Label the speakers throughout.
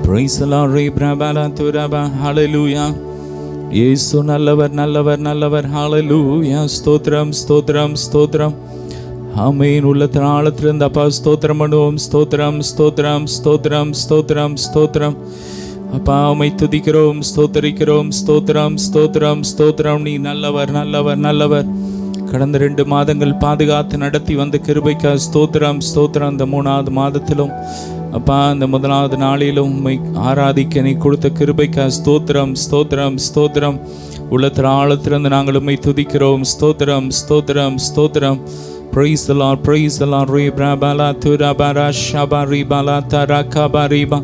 Speaker 1: Praise the Lord. Hallelujah. இயேசு நல்லவர் நல்லவர் நல்லவர். ஹalleluya. ஸ்தோத்திரம் ஸ்தோத்திரம் ஸ்தோத்திரம். ஆமென். உள்ளத்தின் ஆழத்திலிருந்து அப்பா ஸ்தோத்திரம் பண்ணுவோம். ஸ்தோத்திரம் ஸ்தோத்திரம் ஸ்தோத்திரம் ஸ்தோத்திரம் ஸ்தோத்திரம். அப்பா உம்மை துதிக்கிறோம், ஸ்தோத்திரிக்கிறோம். ஸ்தோத்திரம் ஸ்தோத்திரம் ஸ்தோத்திரம். நீ நல்லவர் நல்லவர் நல்லவர். கடந்த 2 மாதங்கள் பாதுகாத்து நடத்தி வந்த கிருபைக்காக ஸ்தோத்திரம் ஸ்தோத்திரம். இந்த 3வது மாதத்திலும் அப்பா இந்த 1வது நாளிலும் உம்மை ஆராதிக்க நீ கொடுத்த கிருபைக்காக ஸ்தோத்திரம் ஸ்தோத்திரம் ஸ்தோத்திரம். உள்ளத்தின் ஆழத்திலிருந்து நாங்கள் உம்மை துதிக்கிறோம். ஸ்தோத்திரம் ஸ்தோத்திரம் ஸ்தோத்திரம். Praise the Lord, praise the Lord. Rebala turabara shabari bala tarakabariba.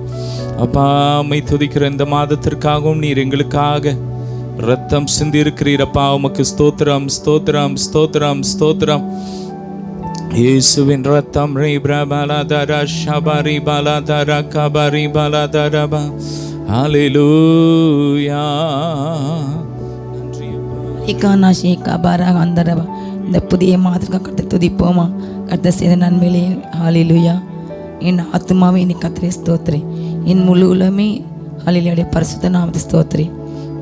Speaker 1: அப்பா உம்மை துதிக்கிற இந்த மாதத்திற்காகவும் நீர் எங்களுக்காக ரத்தம் சிந்தி இருக்கிறீரப்பா. உமக்கு ஸ்தோத்திரம் ஸ்தோத்திரம் ஸ்தோத்திரம் ஸ்தோத்திரம். இயேசுவின் ரத்தம் ரீப்ரபலதர ஷபரி பலதர கபரி பலதரப. ஹalleluya.
Speaker 2: இகானாஷி கபர அந்தரப. இந்த புதிய மாதத்துக்கு கர்த்தரை துதிப்போமா? கர்த்தர் செய்த நன்மையிலே ஹalleluya. என் ஆத்துமாவே நீ கர்த்தரை ஸ்தோத்திரி, என் முழு உலகமே ஹalleluya பரிசுத்த நாமத்தை ஸ்தோத்திரி.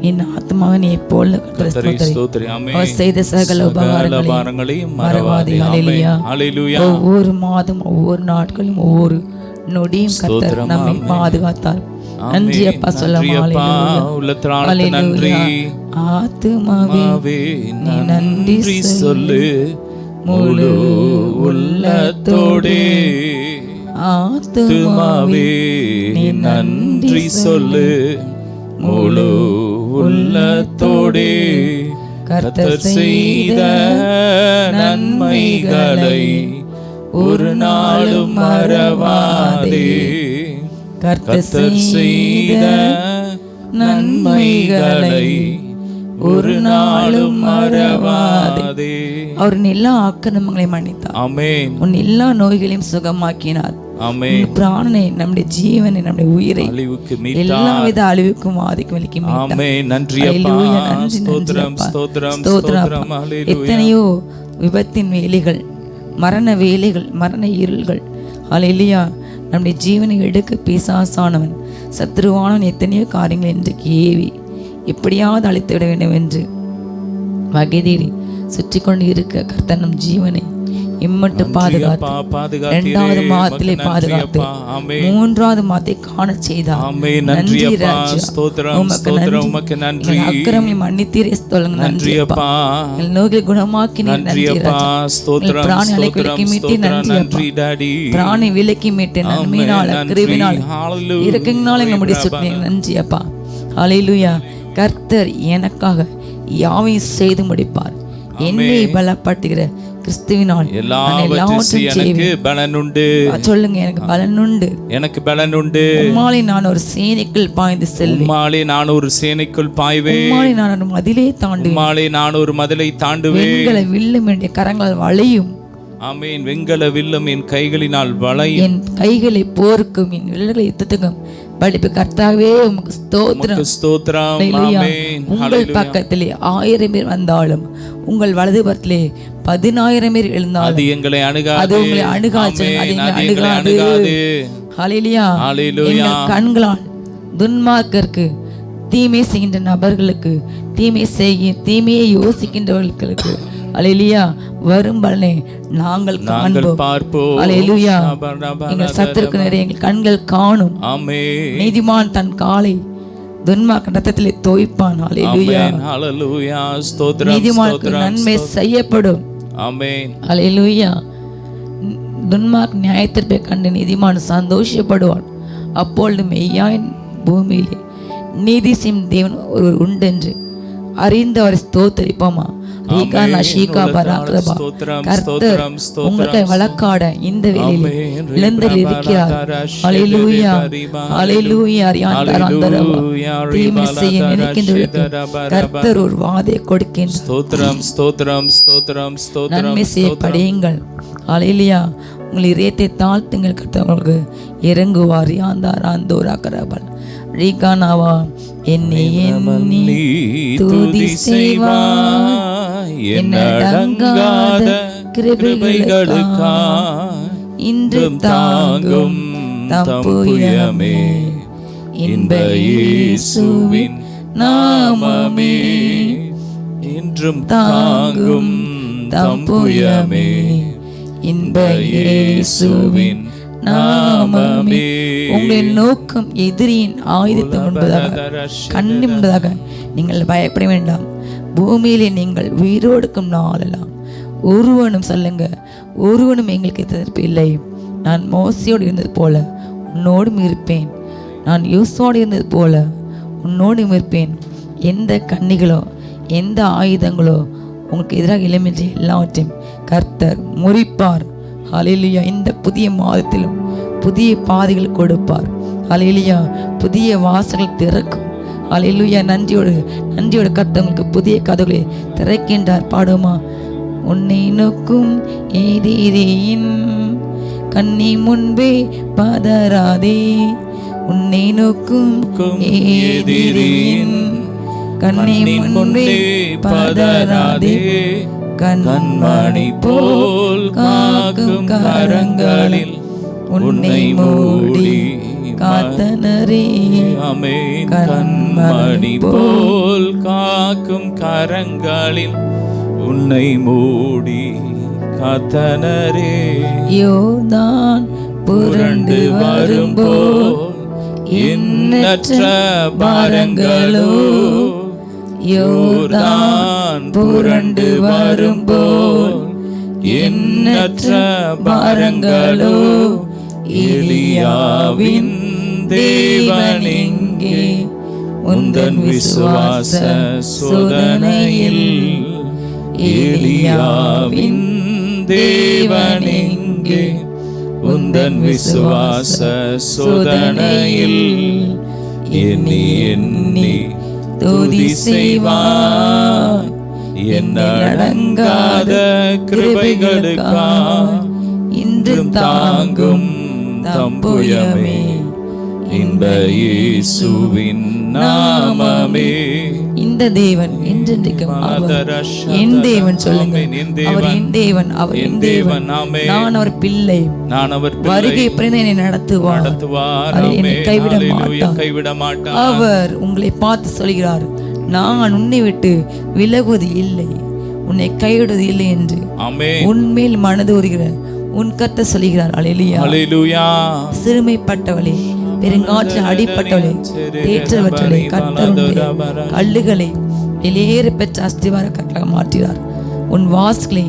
Speaker 2: என் ஆத்துமாவே நீ எப்பொழுது கர்த்தரை ஸ்தோத்திரி. அவர் செய்த சகல உபகாரங்களையும் மறவாதே. ஹalleluya. ஒவ்வொரு மாதம் ஒவ்வொரு நாட்களும் ஒவ்வொரு நொடியும் கர்த்தர் நம்மை பாதுகாத்தார். நன்றி அப்பா சொல்லலாம். ஹalleluya. ஆத்துமாவே நீ நன்றி சொல்லு முழு உள்ளத்தோடே. ஆத்துமாவே நீ நன்றி சொல்லு முழு உள்ளத்தோடே. கர்த்தர் செய்த நன்மைகளை ஒரு நாளும் மறவாதே. கர்த்தர் செய்த நன்மைகளை ஒரு நாளும் மறவாதே. அவர் எல்லா ஆக்கிரமங்களை மன்னித்தார். ஆமென். உன் எல்லா நோய்களையும் சுகமாக்கினார். ஆமென். பிராணனை, நம்முடைய ஜீவனை, நம்முடைய உயிரை எல்லாவித அழிவுக்கும் ஆதிக்கும் விலக்கி மீட்டார். ஆமென். நன்றி அப்பா. ஸ்தோத்திரம் ஸ்தோத்திரம் ஸ்தோத்திரம். எத்தனையோ விபத்தின் வேலைகள், மரண வேலைகள், மரண இருள்கள் ஹalleluya நம்முடைய ஜீவனை எடுக்க பிசாசானவன் சத்ருவானவன் எத்தனையோ காரியங்கள் இன்றைக்கு ஏவி எப்படியாவது அழித்து விட வேண்டும் என்று வகை தேடி சுற்றி கொண்டு இருக்க கர்த்தர் நம் ஜீவனை இம்மட்டு பாதுகாத்து 2வது மாதத்திலே பாதுகாத்து 3வது மாதத்தை காண செய்தார். நன்றி ராஜா. உமக்கு நன்றி. அக்கிரமங்களை மன்னித்தீரே. நன்றி அப்பா. நோய்களை குணமாக்கினீர். நன்றி ராஜா. பிராணி விலக்கி மீட்டு. நன்றி டாடி. பிராணி விலக்கி மீட்டு. நன்மையினால் கிருபையினால் இரக்கங்களால் நம்முடைய சுற்றி. நன்றி அப்பா. ஹalleluya. கர்த்தர் எனக்காக யாவையும் செய்து முடிப்பார். என்னை பலப்படுத்துகிற கிறிஸ்துவினால் எனக்கு பலன் உண்டு. சொல்லுங்க, எனக்கு பலன் உண்டு. எனக்கு பலன் உண்டு. உம்மாலே நான் ஒரு சேனைக்குள் பாய்ந்து செல்வேன். உம்மாலே நான் ஒரு சேனைக்குள் பாய்வேன். உம்மாலே நான் ஒரு மதிலை தாண்டுவேன். உம்மாலே நான் ஒரு மதிலை தாண்டுவேன். வெண்கல வில்லும் என் கரங்களால் வளையும். ஆமென். வெண்கல வில்லும் என் கைகளினால் வளையும். என் கைகளை போருக்கும் என் விரல்களை யுத்தத்துக்கும் படிப்பு. கர்த்தாவே உமக்கு ஸ்தோத்திரம் ஸ்தோத்திரம். ஆமென். உங்கள் பக்கத்திலே 1000 பேர் வந்தாலும் உங்கள் வலது புறத்திலே 10000 பேர் எழுந்தாலும் அது எங்களை அணுகாது. அது உங்களை அணுகாது. அது எங்களை அணுகாது. ஹalleluya. எங்கள் கண்களால் துன்மார்க்கருக்கு, தீமை செய்கின்ற நபர்களுக்கு, தீமையை யோசிக்கின்றவர்களுக்கு ஹalleluya வரும் பலனை நாங்கள் பார்ப்போம். ஹalleluya. எங்கள் சத்துருக்கு நிறைய எங்கள் கண்கள் காணும். ஆமென். நீதிமான் தன் காலை துன்மார்க்க ரத்தத்திலே தோய்ப்பான். ஹalleluya. ஹalleluya. ஸ்தோத்திரம். நீதிமானுக்கு நன்மை செய்யப்படும். ஆமென். ஹalleluya. துன்மார்க்க நியாயத்தீர்ப்பை கண்டு நீதிமான் சந்தோஷப்படுவான். அப்பொழுது மெய்யாய் பூமியிலே நீதி செய்யும் தேவன் ஒருவர் உண்டென்று அறிந்தவரை ஸ்தோத்தரிப்போமா? கர்த்தர் உங்களுக்கு வழக்காட இந்த வேளையில் இழந்தில் இருக்கிறார். ஹalleluya. ஹalleluya. தீமை செய்ய நினைக்கின்றவர்களுக்கு கர்த்தர் ஒரு வாதை கொடுக்கின்றார். ஸ்தோத்திரம் ஸ்தோத்திரம் ஸ்தோத்திரம் ஸ்தோத்திரம். நன்மை செய்ய படியுங்கள். ஹalleluya. உங்கள் இதயத்தை தாழ்த்துங்கள். கர்த்தர் உங்களுக்கு இறங்குவார். யாந்தாராந்தோராக்கரபல் ரீகானாவா என்னை எண்ணி துதி செய்வாய். என்னடங்காத கிருபைகளுக்காய் இன்று தாங்கும் தம்புயமே
Speaker 1: இன்ப இயேசுவின் நாமமே இன்றும் தாங்கும் தம்புயமே. இன்ப இயேசுவின் நாமமே.
Speaker 2: உங்களின் நோக்கம் எதிரியின் ஆயுதத்தை முன்பதாக கண்ணி முன்பதாக நீங்கள் பயப்பட வேண்டாம். பூமியிலே நீங்கள் உயிரோடுக்கும் நாளெல்லாம் ஒருவனும் சொல்லுங்க, ஒருவனும் எங்களுக்கு எதிர்ப்பு இல்லை. நான் மோசையோடு இருந்தது போல உன்னோடும் இருப்பேன், நான் யூசோடு இருந்தது போல உன்னோடும் இருப்பேன். எந்த கண்ணிகளோ எந்த ஆயுதங்களோ உங்களுக்கு எதிராக இளமின்றி எல்லாவற்றையும் கர்த்தர் முறிப்பார். ஹல்லேலூயா. இந்த புதிய மாதத்திலும் புதிய பாதைகள் கொடுப்பார். ஹல்லேலூயா. புதிய வாசல்கள் திறக்கும். ஹல்லேலூயா. நன்றியோடு கர்த்தர் உங்களுக்கு புதிய கதவுகளை திறக்கின்றார். பாடுமா? உன்னை நோக்கும் எதிரியின் கண்ணி முன்பே பதறாதே, உன்னை நோக்கும் எதிரியின் கண்ணி முன்பே பதறாதே, கண்மணி போல் காக்கும் கரங்களில் உன்னை மூடி காத்தனரே.
Speaker 1: கண்மணி போல் காக்கும் கரங்களில் உன்னை மூடி காத்தனரே.
Speaker 2: யோர்தான் புரண்டு வரும்போல் எண்ணற்ற பாரங்களோ, யோர்தான் புரண்டு வரும்போல் எண்ணற்ற பாரங்களோ, எலியாவின் தேவன் எங்கே உந்தன் விசுவாச சோதனையில், எலியாவின் தேவன் எங்கே உந்தன் விசுவாச சோதனையில், எண்ணி எண்ணி துதி செய்வாய் என்னில் அடங்காத கிருபைகளுக்காய் இன்று தாங்கும் தம்புயமே. இன்ப இயேசுவின் நாமமே. இந்த தேவன் என்றென்றைக்கும் அவர் என் தேவன். சொல்லுங்க, அவர் என் தேவன், அவர் என் தேவன். நான் அவர் பிள்ளை, நான் அவர் வருகை பிறந்த என்னை நடத்துவார், என்னை கைவிட மாட்டார். அவர் உங்களை பார்த்து சொல்கிறார், நான் உன்னை விட்டு விலகுவது இல்லை, உன்னை கைவிடுவது இல்லை என்று உன்மேல் மனது உருகிற உன் கர்த்தர் சொல்கிறார். அல்லேலூயா. சிறுமைப்பட்டவளே, பெருங்காற்று அடிப்பட்டவளே, தேற்றவற்றவளே, கர்த்தருடைய கல்லுகளை வெளியேற பெற்ற அஸ்திவார கற்களாக மாற்றினார். உன் வாசல்களை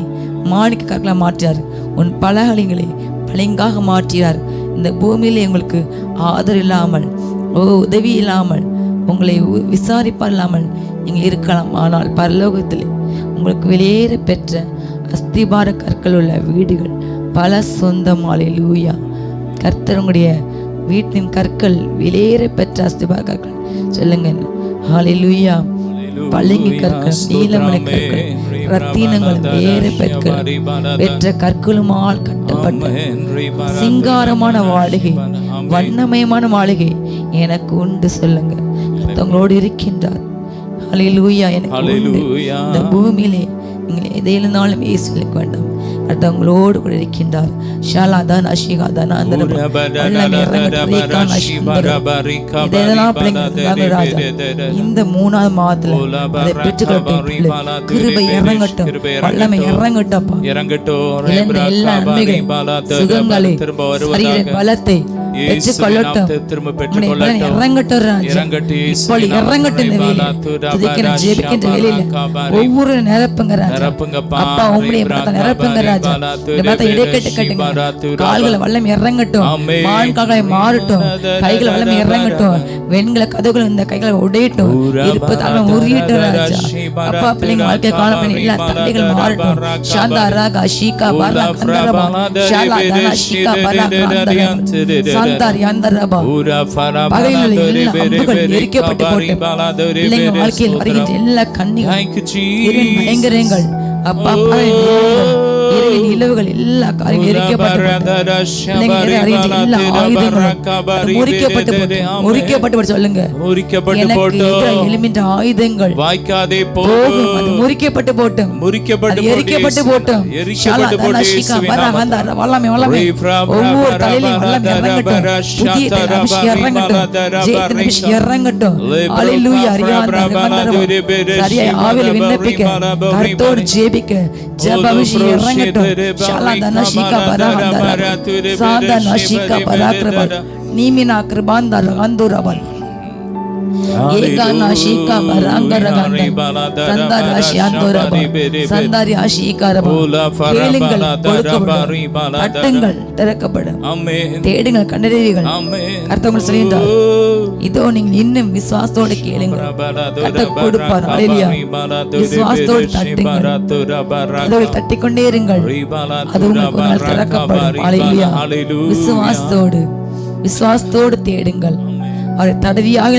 Speaker 2: மாணிக்க கற்களாக மாற்றினார். உன் பலகலிங்களை பளிங்காக மாற்றினார். இந்த பூமியிலே உங்களுக்கு ஆதரவு இல்லாமல், உதவி இல்லாமல், உங்களை விசாரிப்பார் இல்லாமல் நீங்கள் இருக்கலாம். ஆனால் பரலோகத்திலே உங்களுக்கு வெளியேற பெற்ற அஸ்திபார கற்கள் உள்ள வீடுகள் பல சொந்தம். அல்லேலூயா. கர்த்தர் உங்களுடைய வீட்டின் கற்கள் வெளியேற பெற்ற அஸ்திபார கற்கள். சொல்லுங்க, ஹல்லேலூயா. பளிங்கு கற்கள், நீலமணி கற்கள், ரத்தினங்கள், வேற பெற்ற கற்களுமால் கட்டப்பட்ட சிங்காரமான மாளிகை, வண்ணமயமான மாளிகை எனக்கு உண்டு. சொல்லுங்க, உங்களோடு இருக்கின்றார். ஹல்லேலூயா. எனக்கு இந்த பூமியிலே நீங்கள் எதை இருந்தாலும் ஏசுக்க வேண்டாம், அடுத்தவங்களோடு கூட இருக்கின்றார். ஷாலாதான் அஷிகாதான் இந்த 3ஆவது மாதத்துல அதை பெற்றுக்கொள்ளட்டும். கிருபை இறங்கட்டும், வல்லமை இறங்கட்டப்பா. இழந்த எல்லா நன்மைகளையும், சுகங்களை, சரீர பலத்தை பெற்றுக்கொள்ளட்டும். இறங்கட்டும் ராஜா, இப்பொழுது இறங்கட்டும். இந்த வேலையில ஜெபிக்கின்ற வேலையில ஒவ்வொரு நிரப்புங்க ராஜா. அப்பா உங்களுடைய நிரப்புங்க ராஜா. இடைக்கட்டு கட்டுங்க. கால்களை வல்லம் இறங்கட்டும், மான்கால்களை மாறட்டும், கைகளை வல்லம் இறங்கட்டும், வெண்கல கதவுகள் இந்த கைகளை உடையட்டும், இருப்பு தாழ்வு உரியட்டும் ராஜா. அப்பா பிள்ளைங்க வாழ்க்கை காணப்படும் எல்லா தடைகள் மாறட்டும். சாந்தா ராகா ஷீகா பாரா கந்தரபா ஷாலா தானா ஷீகா பாரா கந்தரபா சாந்தார் யாந்தரபா. பகையில் எல்லா அம்புகள் எரிக்கப்பட்டு போட்டு பிள்ளைங்க வாழ்க்கையில் வருகின்ற எல்லா கண்ணிகள் பயங்கரங்கள் அப்பா இரவின் நிலவுகள் எல்லா காரியம் எரிக்கப்பட்டு எல்லா ஆயுதங்களும் முறிக்கப்பட்டு சொல்லுங்க. எழுமின்ற ஆயுதங்கள்
Speaker 1: வாய்க்காதே
Speaker 2: போகும், அது முறிக்கப்பட்டு போட்டும், எரிக்கப்பட்டு போட்டும். ஒவ்வொரு தலையிலும் வல்லமை இறங்கட்டும், புதிய அபிஷேகம் இறங்கட்டும், இறங்கட்டும். அல்லேலூயா. சரியா ஆவியில் விண்ணப்பிக்க, கர்த்தரோடு ஜெபிக்க, ஜெப அபிஷேகம் இறங்கட்டும். ஷாலாதன ஷீகா பராஹந்தர சாதன ஷீகா பராக்ரப நீமினா கிருபாந்தர அந்துரபல் ஏகானா ஷீகா பராங்கரகண்ட சந்தர ஷியாந்தோரப சந்தரி ஆஷீகாரப. கேளுங்கள் கொடுக்கப்படும், தட்டுங்கள் திறக்கப்படும், தேடுங்கள் கண்டறிவீர்கள். கர்த்தர் சொல்கின்றார், இதோ நீங்கள் இன்னும் விசுவாசத்தோடு கேளுங்கள், கர்த்தர் கொடுப்பார். அல்லேலூயா. விசுவாசத்தோடு தட்டுங்கள், கதவை தட்டிக்கொண்டே இருங்கள், அது உங்களுக்கு ஒரு நாள் திறக்கப்படும். அல்லேலூயா. விசுவாசத்தோடு தேடுங்கள், அவரை தடவியாக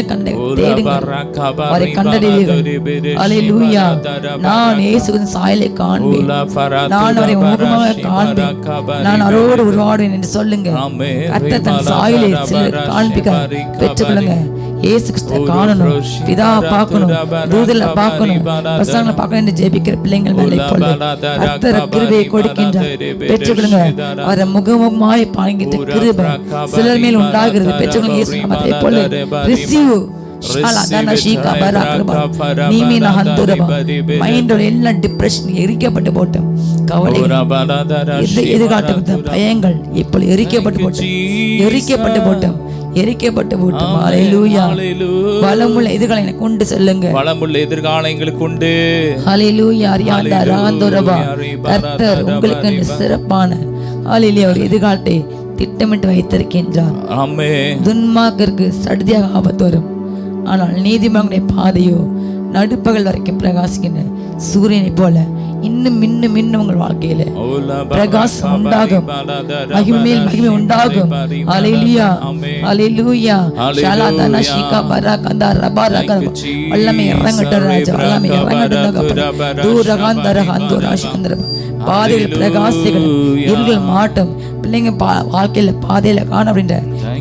Speaker 2: தேடுங்கள், அவரை கண்டறிவீர்கள். அல்லேலூயா. நான் இயேசுவின் சாயலை காண்பேன், நான் அவரை முகமாக காண்பேன், நான் அவரோடு உருவாடுவேன் என்று சொல்லுங்க. கர்த்தர் தன் சாயலை சிலர் காண்பிக்க பெற்றுக்கொள்ளுங்க. இயேசு கிறிஸ்துவை காணணும், பிதாவை பார்க்கணும், தூதரை பார்க்கணும், பிரசங்களை பார்க்கணும் என்று ஜெபிக்கிற பிள்ளைங்கள் மேலே இப்பொழுது கர்த்தர் கிருபையை கொடுக்கின்றார். பெற்றுக்கொள்ளுங்க. அவரை முகமுகமாய் பாய்கின்ற கிருபை சிலர் மேல் உண்டாகிறது. பெற்றுக்கொள்ளுங்க. இயேசு நாமத்தில் இப்பொழுது ரிசீவ். எல்லா டிப்ரெஷன் எரிக்கப்பட்டு போட்டோம், கவலைகள், எதிர்காலத்து பயங்கள் இப்பொழுது எரிக்கப்பட்டு போட்டோம். ஹல்லேலூயா. பலமுள்ள எதிர்காலங்களை கொண்டு செல்லுங்க,
Speaker 1: பலமுள்ள எதிர்காலங்களை கொண்டு.
Speaker 2: ஹல்லேலூயா. அரியாந்தா ராந்தோரபா. கர்த்தர் உங்களுக்கு சிறப்பான ஹல்லேலூயா ஒரு எதிர்காலத்தை திட்டமிட்டு வைத்திருக்கின்றார்.
Speaker 1: ஆமென்.
Speaker 2: துன்மார்க்கருக்கு சடுதியாக ஆபத்து வரும், ஆனால் நீதிமான்களுடைய பாதையோ நடுப்பகல் வரைக்கும் பிரகாசிக்கின்ற சூரியனை போல இன்னும் இன்னும் இன்னும் உங்கள் வாழ்க்கையில பிரகாசம் உண்டாகும், மகிமை உண்டாகும். அல்லேலூயா. அல்லேலூயா. ஷாலாதன ஷீகா பராகந்தா ரபாரக வல்லமை இறங்கட்டும் ராஜா, வல்லமை இறங்கட்டும். தூரகாந்தர ஹந்தோராஷந்தர பாதையில் பிரகாசிகள், இருள் மாட்டும். பிள்ளைங்க வாழ்க்கையில பாதையில காண அப்படின்ற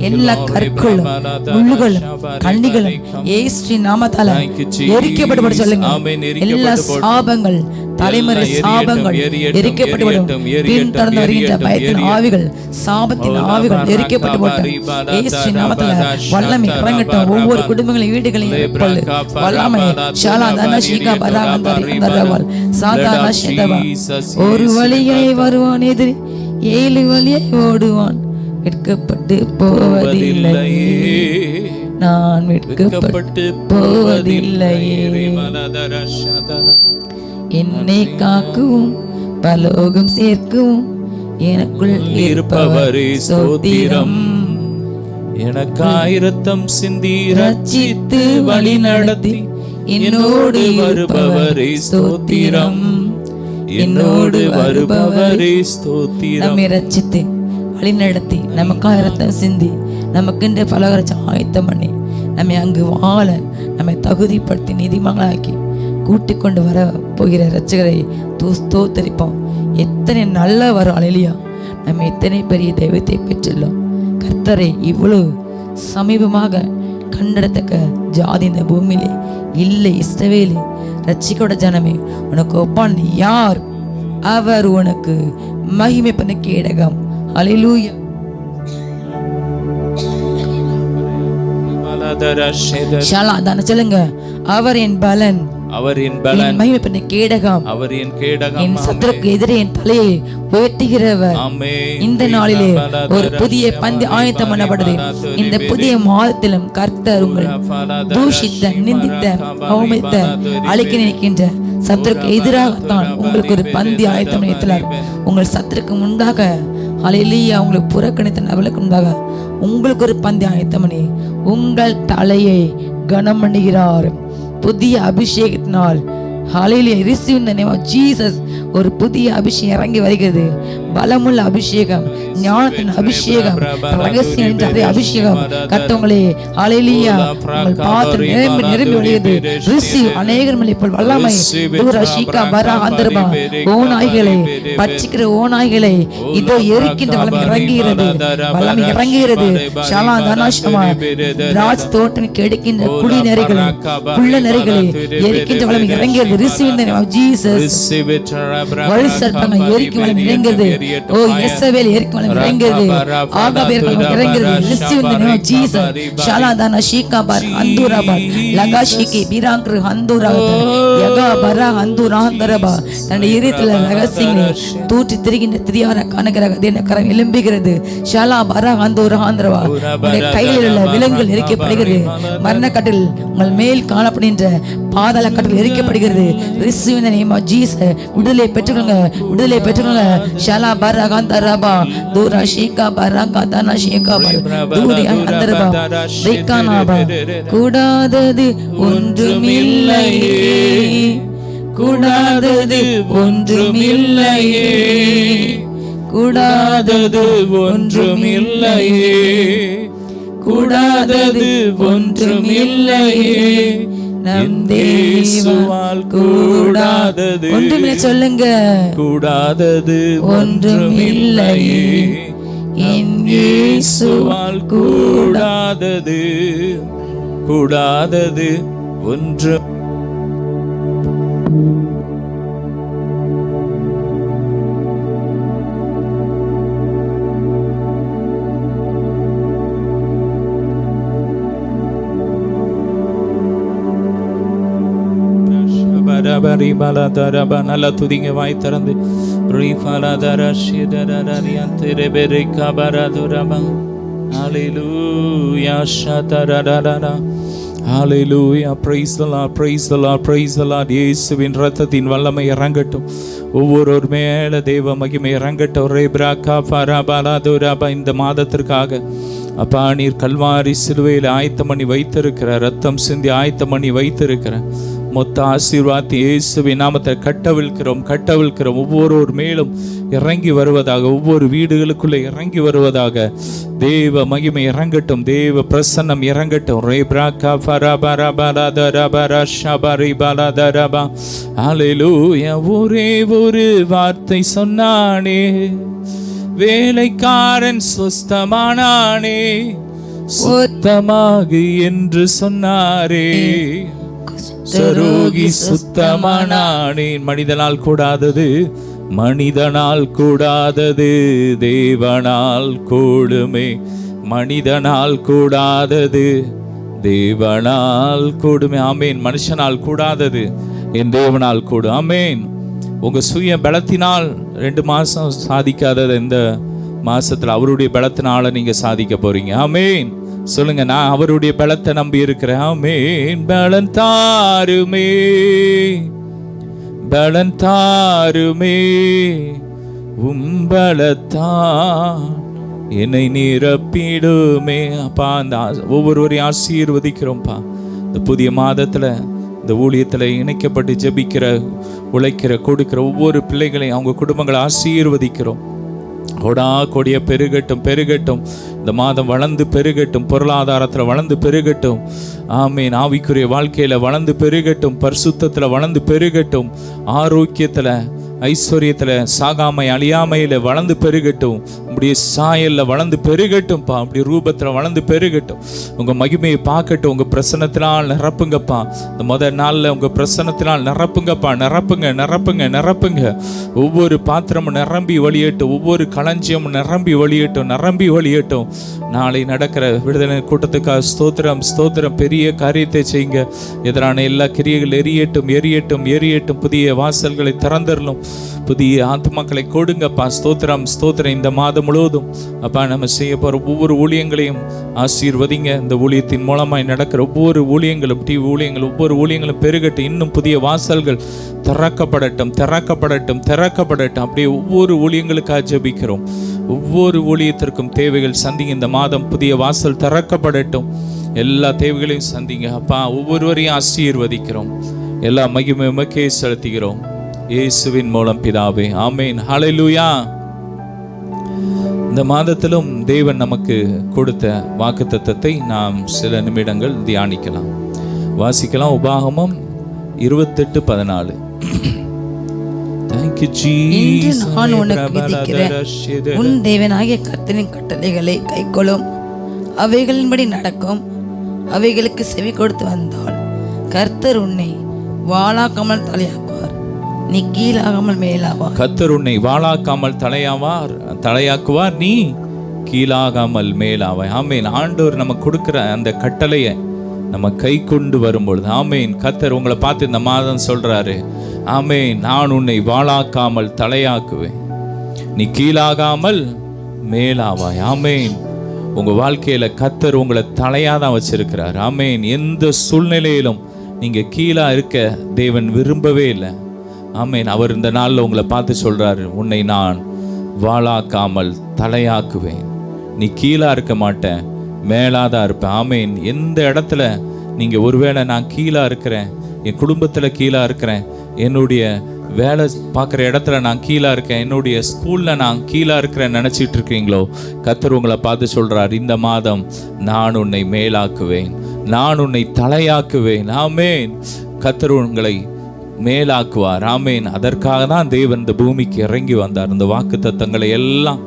Speaker 2: எல்லா கற்களும் முள்ளுகளும் கண்ணிகளும் இயேசு நாமத்தால எரிக்கப்பட்டு சொல்லுங்க. எல்லா சாபங்கள், தலைமுறை சாபங்கள் எரிக்கப்பட்டு, பின் தொடர்ந்து வருகின்ற பயத்தின் ஆவிகள், சாபத்தின் ஆவிகள் எரிக்கப்பட்டு போட்டோம். இயேசு நாமத்தால வல்லமை இறங்கட்டும். ஒவ்வொரு குடும்பங்களையும் வீடுகளையும் வல்லமை. ஷாலாதன ஷீகா பராகந்தரவல் சாதாரண ஷெதவா. ஒரு வழியை வருவான் எதிரி, 7 வழியை ஓடுவான். வெட்கப்பட்டு போவதில்லையே, நான் வெட்கப்பட்டு போவதில்லையே. என்னை காக்கவும் பரலோகம் சேர்க்கவும் எனக்குள் இருப்பவரே ஸ்தோத்திரம்.
Speaker 1: எனக்காயிரத்தம் சிந்தி
Speaker 2: ரட்சித்து வழி நடத்தி என்னோடு வருபவரே ஸ்தோத்திரம். என்னோடு வருபவரே ஸ்தோத்திரம். நம்மை ரட்சித்து வழி நடத்தி நமக்காக இரத்தம் சிந்தி நமக்கென்று பலகரச்ச ஆயத்தம் பண்ணி நம்மை அங்கு வாழ நம்மை தகுதிப்படுத்தி நீதிமங்களாக்கி கூட்டிக் கொண்டு வர போகிற இரட்சகரை ஸ்தோத்தரிப்போம். எத்தனை நல்ல வரும். அல்லேலூயா. நம்ம எத்தனை பெரிய தெய்வத்தை பெற்றுள்ளோம். கர்த்தரை இவ்வளவு சமீபமாக கண்டெடுத்தக்க ஜாதி இந்த பூமியிலே இல்லை. இஸ்ரவேலே, ரட்சிக்கோட ஜனமே, உனக்கு ஒப்பான் யார்? அவர் உனக்கு மகிமை பண்ண கேடகம். அல்லேலூயா. சொல்லுங்க, அவர் என் பலன்,
Speaker 1: அவர் என் பலன்,
Speaker 2: மகிமை பண்ண கேடகம்,
Speaker 1: அவர் என் கேடகம்,
Speaker 2: என் சத்துருக்கு எதிரே என் தலையை உயர்த்துகிறவர். இந்த நாளிலே ஒரு புதிய பந்தி ஆயத்தம் பண்ணப்படுது. இந்த புதிய மாதத்திலும் கர்த்தர் உங்கள் தூஷித்த, நிந்தித்த, அவமதித்த, அழிக்க நினைக்கின்ற சத்துருக்கு எதிராகத்தான் உங்களுக்கு ஒரு பந்தி ஆயத்தம் நினைத்தார். உங்கள் சத்துருக்கு முன்பாக அல்லேலூயா, உங்களுக்கு புறக்கணித்த நபர்களுக்கு முன்பாக உங்களுக்கு ஒரு பந்தி ஆயத்தம் பண்ணி உங்கள் தலையை கனம் பண்ணுகிறார். புதிய அபிஷேகத்தினால் ஹல்லேலூயா, receive in the name of Jesus. ஒரு புதிய அபிஷேகம் இறங்கி வருகிறது. பலமுள்ள அபிஷேகம், ஞானத்தின் அபிஷேகம், ரகசியம் என்ற அதே அபிஷேகம் கர்த்தங்களே ஹalleluya உங்கள் பாத்திரம் நிரம்பி நிரம்பி வழியுது. ரிசீவ் அநேகர் மேல் இப்போ வல்லமை தூரஷிகா பரா அந்தர்பா ஓநாய்களை பச்சிக்கிற ஓநாய்களை இதோ எரிக்கின்ற வல்லமை இறங்குகிறது, வல்லமை இறங்குகிறது. ஷாலா தனாஷமா ராஜ் தோட்டம் கெடுக்கின்ற குடி நெறிகளை புள்ள நெறிகளை எரிக்கின்ற வல்லமை இறங்குகிறது. Receive in the name of Jesus. வலுசற்பங்கள் எரிக்கும் வல்லமை இறங்குகிறது. ஓ இயேசுவே எரிக்கும் வல்லமை இறங்குகிறது. ஆகாபேர் வல்லமை இறங்குகிறது. Receive in the name of Jesus. ஷாலா தனாஷிகா பர் அந்துரபா லகாஷிகி பிராங்க்ரு அந்துரபா யகா பரா அந்துராந்தரபா தன்னுடைய இதயத்தில் ரகசியங்களை தூற்றி திரிகின்ற திரியார கனகரக தேன கரம் எழும்புகிறது. ஷாலா பரா அந்துராந்தரபா உங்களுடைய கையில் உள்ள விலங்குகள் எரிக்கப்படுகிறது. மரணக்கட்டில் உங்கள் மேல் காணப்படுகின்ற பாதாள கட்டில் எரிக்கப்படுகிறது. Receive in the name of Jesus. விடுதலை பெற்றுக்கொள்ளுங்க, விடுதலை பெற்றுக்கொள்ளுங்க. ஷாலா பரா அந்தரபா தூரஷிகா பரா கதனஷிகா தூரி அந்தரபா தேகானாபா கூடாதது ஒன்றுமில்லையே, கூடாதது ஒன்றுமில்லையே, கூடாதது ஒன்றுமில்லையே, கூடாதது ஒன்றுமில்லையே, நம் தேவனால் கூடாதது ஒன்றுமில்லை. சொல்லுங்க, கூடாதது ஒன்றுமில்லையே, என் இயேசுவால் கூடாதது கூடாதது ஒன்று. நல்ல துதிங்க, வாய் திறந்து
Speaker 1: Hallelujah, praise the Lord, praise the Lord, praise the Lord. இயேசுவின் இரத்தத்தின் வல்லமை இறங்கட்டும், ஒவ்வொரு மேல தேவ மகிமை இறங்கட்டும். ரேப்ராகா பராபாலாதுராபா இந்த மாதத்திற்காக அப்பா நீர் கல்வாரி சிலுவையில் ஆயத்தம் பண்ணி வைத்திருக்கிற, ரத்தம் சிந்தி ஆயத்தம் பண்ணி வைத்திருக்கிற மொத்த ஆசீர்வாதத்தை இயேசுவின் நாமத்தை கட்டவிழ்க்கிறோம். ஒவ்வொரு மேலும் இறங்கி வருவதாக, ஒவ்வொரு வீடுகளுக்குள்ளே இறங்கி வருவதாக தேவ மகிமை இறங்கட்டும், தேவ பிரசன்னம் இறங்கட்டும். ரேப்ராகா பராபாலாதுராபா ஷபரி பாலாதரபா. ஹல்லேலூயா. ஒரே ஒரு வார்த்தை சொன்னானே, வேலைக்காரன் சுஸ்தமானானே, சுத்தமாகு என்று சொன்னாரே, சரோகி சுத்தமானானேன். மனிதனால் கூடாதது, மனிதனால் கூடாதது தேவனால் கூடுமே, மனிதனால் கூடாதது தேவனால் கூடுமே. ஆமேன். மனுஷனால் கூடாதது என் தேவனால் கூடும். ஆமேன். உங்க சுய பலத்தினால் 2 மாசம் சாதிக்காதது இந்த மாசத்துல அவருடைய பலத்தினால நீங்க சாதிக்க போறீங்க. ஆமேன். சொல்லுங்க, நான் அவருடைய பலத்தை நம்பி இருக்கிறேன். ஆமேன். பலன் தாருமே, பலன் தாருமே, உம்பலத்தான் என்னை நிரப்பிடுமே. அப்பா அந்த ஒவ்வொருவரையும் ஆசீர்வதிக்கிறோம்ப்பா. இந்த புதிய மாதத்துல இந்த ஊழியத்தில் இணைக்கப்பட்டு ஜெபிக்கிற, உழைக்கிற, கொடுக்கிற ஒவ்வொரு பிள்ளைகளையும் அவங்க குடும்பங்களை ஆசீர்வதிக்கிறோம். கொடா கொடிய பெருகட்டும், பெருகட்டும். இந்த மாதம் வளர்ந்து பெருகட்டும், பொருளாதாரத்தில் வளர்ந்து பெருகட்டும். ஆமீன். ஆவிக்குரிய வாழ்க்கையில் வளர்ந்து பெருகட்டும், பரிசுத்தத்தில் வளர்ந்து பெருகட்டும், ஆரோக்கியத்தில், ஐஸ்வர்யத்தில், சாகாமை அழியாமையில் வளர்ந்து பெருகட்டும், அப்படியே சாயலில் வளர்ந்து பெருகட்டும்ப்பா, அப்படி ரூபத்தில் வளர்ந்து பெருகட்டும். உங்கள் மகிமையை பார்க்கட்டும். உங்கள் பிரசன்னத்தினால் நிரப்புங்கப்பா. இந்த முதல் நாளில் உங்கள் பிரசன்னத்தினால் நிரப்புங்கப்பா, நிரப்புங்க, நிரப்புங்க, நிரப்புங்க. ஒவ்வொரு பாத்திரமும் நிரம்பி வழியட்டும், ஒவ்வொரு களஞ்சியமும் நிரம்பி வழியட்டும், நிரம்பி வழியட்டும். நாளை நடக்கிற விடுதலை கூட்டத்துக்காக ஸ்தோத்திரம், ஸ்தோத்திரம். பெரிய காரியத்தை செய்யுங்க. எதிரான எல்லா கிரியைகள் எரியட்டும், எரியட்டும், எரியட்டும். புதிய வாசல்களை திறந்துடலும், புதிய ஆத்மாக்களை கொடுங்கப்பா. ஸ்தோத்திரம், ஸ்தோத்திரம். இந்த மாதம் முழுவதும் அப்பா நம்ம செய்ய போகிற ஒவ்வொரு ஊழியங்களையும் ஆசீர்வதிங்க. இந்த ஊழியத்தின் மூலமாய் நடக்கிற ஒவ்வொரு ஊழியங்களும், டிவி ஊழியங்கள், ஒவ்வொரு ஊழியங்களும் பெருகட்டும். இன்னும் புதிய வாசல்கள் திறக்கப்படட்டும், திறக்கப்படட்டும், திறக்கப்படட்டும். அப்படியே ஒவ்வொரு ஊழியங்களுக்காக ஜெபிக்கிறோம். ஒவ்வொரு ஊழியத்திற்கும் தேவைகள் சந்திங்க. இந்த மாதம் புதிய வாசல் திறக்கப்படட்டும். எல்லா தேவைகளையும் சந்திங்க அப்பா. ஒவ்வொருவரையும் ஆசீர்வதிக்கிறோம். எல்லா மகிமை உமக்கே செலுத்துகிறோம். இயேசுவின் மூலம் பிதாவே, ஆமேன். ஹல்லேலூயா. இந்த மாதத்திலும் தேவன் நமக்கு கொடுத்த வாக்குத்தத்தத்தை நாம் சில நிமிடங்கள் தியானிக்கலாம், வாசிக்கலாம். உபாகமம் 28:14.
Speaker 2: இன்று நான் உனக்கு விதிக்கிறேன் உன் தேவனாகிய கர்த்தரின் கட்டளைகளை கைக்கொள்ளும், அவைகளின்படி நடக்கும், அவைகளுக்கு செவி கொடுத்து வந்தால் கர்த்தர் உன்னை வாளாக்காமல் தலையாக்குவார், நீ கீழாகாமல் மேலாவார்.
Speaker 1: கர்த்தர் உன்னை வாளாக்காமல் தலையாக்குவார், நீ கீழாகாமல் மேலாவாய். ஆமேன். ஆண்டவர் நமக்கு கொடுக்கிற அந்த கட்டளையை நம்ம கை கொண்டு வரும்பொழுது, ஆமேன், கர்த்தர் உங்களை பார்த்து இந்த மாதம் சொல்றாரு, ஆமேன், நான் உன்னை வாளாக்காமல் தலையாக்குவேன், நீ கீழாகாமல் மேலாவாய். ஆமேன். உங்க வாழ்க்கையில கர்த்தர் உங்களை தலையாதான் வச்சிருக்கிறார். ஆமேன். எந்த சூழ்நிலையிலும் நீங்க கீழா இருக்க தேவன் விரும்பவே இல்லை. ஆமேன். அவர் இந்த நாளில் உங்களை பார்த்து சொல்றாரு, உன்னை நான் வாளாக்காமல் தலையாக்குவேன், நீ கீழா இருக்க மாட்டேன், மேலாதான் இருப்பேன். ஆமேன். எந்த இடத்துல நீங்க ஒருவேளை நான் கீழா இருக்கிறேன், என் குடும்பத்துல கீழா இருக்கிறேன், என்னுடைய வேலை பார்க்குற இடத்துல நான் கீழா இருக்கேன், என்னுடைய ஸ்கூல்ல நான் கீழா இருக்கிறேன் நினைச்சிட்டு இருக்கீங்களோ, கர்த்தர் உங்களை பார்த்து சொல்றார், இந்த மாதம் நான் உன்னை மேலாக்குவேன், நான் உன்னை தலையாக்குவேன். ஆமேன். கர்த்தர் உங்களை மேலாக்குவார். ஆமேன். அதற்காக தான் தேவன் இந்த பூமிக்கு இறங்கி வந்தார். இந்த வாக்கு தத்தங்களை எல்லாம்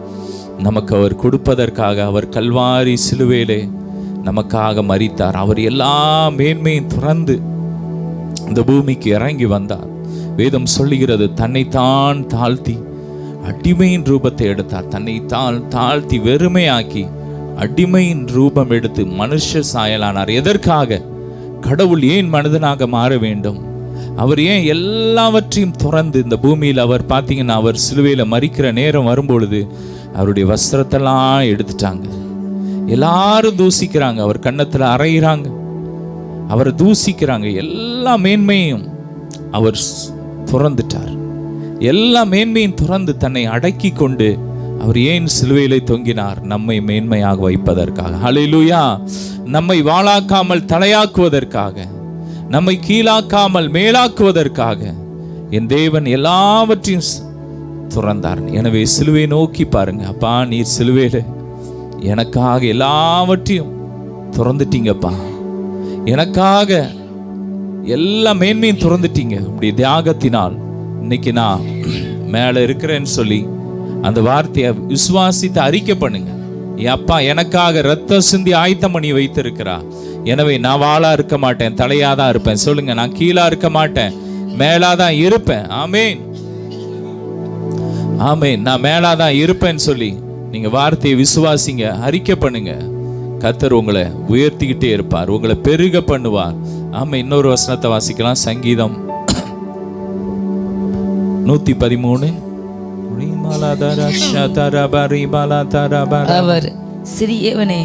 Speaker 1: நமக்கு அவர் கொடுப்பதற்காக அவர் கல்வாரி சிலுவையிலே நமக்காக மரித்தார். அவர் எல்லா மேன்மையும் துறந்து இந்த பூமிக்கு இறங்கி வந்தார். வேதம் சொல்லுகிறது, தன்னைத்தான் தாழ்த்தி அடிமையின் ரூபத்தை எடுத்தார். தன்னை தாழ்த்தி வெறுமையாக்கி அடிமையின் ரூபம் எடுத்து மனுஷ சாயலானார். எதற்காக? கடவுள் ஏன் மனிதனாக மாற வேண்டும்? அவர் ஏன் எல்லாவற்றையும் துறந்து இந்த பூமியில் அவர் பார்த்தீங்கன்னா, அவர் சிலுவையில் மரிக்கிற நேரம் வரும்பொழுது அவருடைய வஸ்திரத்தெல்லாம் எடுத்துட்டாங்க. எல்லாரும் தூசிக்கிறாங்க, அவர் கன்னத்தில் அறையிறாங்க, அவரை தூசிக்கிறாங்க. எல்லா மேன்மையும் அவர் துறந்துட்டார். எல்லா மேன்மையும் துறந்து தன்னை அடக்கி கொண்டு அவர் ஏன் சிலுவையிலே தொங்கினார்? நம்மை மேன்மையாக வைப்பதற்காக. ஹல்லேலூயா. நம்மை வாளாக்காமல் தலையாக்குவதற்காக, நம்மை கீழாக்காமல் மேலாக்குவதற்காக என் தேவன் எல்லாவற்றையும் துறந்தார். எனவே சிலுவை நோக்கி பாருங்க. அப்பா, நீர் சிலுவையில எனக்காக எல்லாவற்றையும் துறந்துட்டீங்கப்பா, எனக்காக எல்லா மேன்மையும் துறந்துட்டீங்க. அப்படி தியாகத்தினால் இன்னைக்கு நான் மேல இருக்கிறேன்னு சொல்லி அந்த வார்த்தையை விசுவாசித்து அறிக்கை பண்ணுங்க. என் அப்பா எனக்காக ரத்த சிந்தி ஆயத்தம் பண்ணி வைத்திருக்கிறா, எனவே நான் வாளா இருக்க மாட்டேன், தலையாதான் இருப்பேன். சொல்லுங்க, நான் கீழா இருக்க மாட்டேன், மேலாதான் இருப்பேன். ஆமேன். ஆமேன். நான் மேலாதான் இருப்பேன்னு சொல்லி நீங்க வார்த்தையை விசுவாசிங்க, அறிக்கை பண்ணுங்க. கர்த்தர் உங்களை உயர்த்திக்கிட்டே இருப்பார், உங்களை பெருக பண்ணுவார். ஆமா. இன்னொரு வசனத்தை வாசிக்கலாம். சங்கீதம் 113.
Speaker 2: அவர்
Speaker 1: சிறியவனை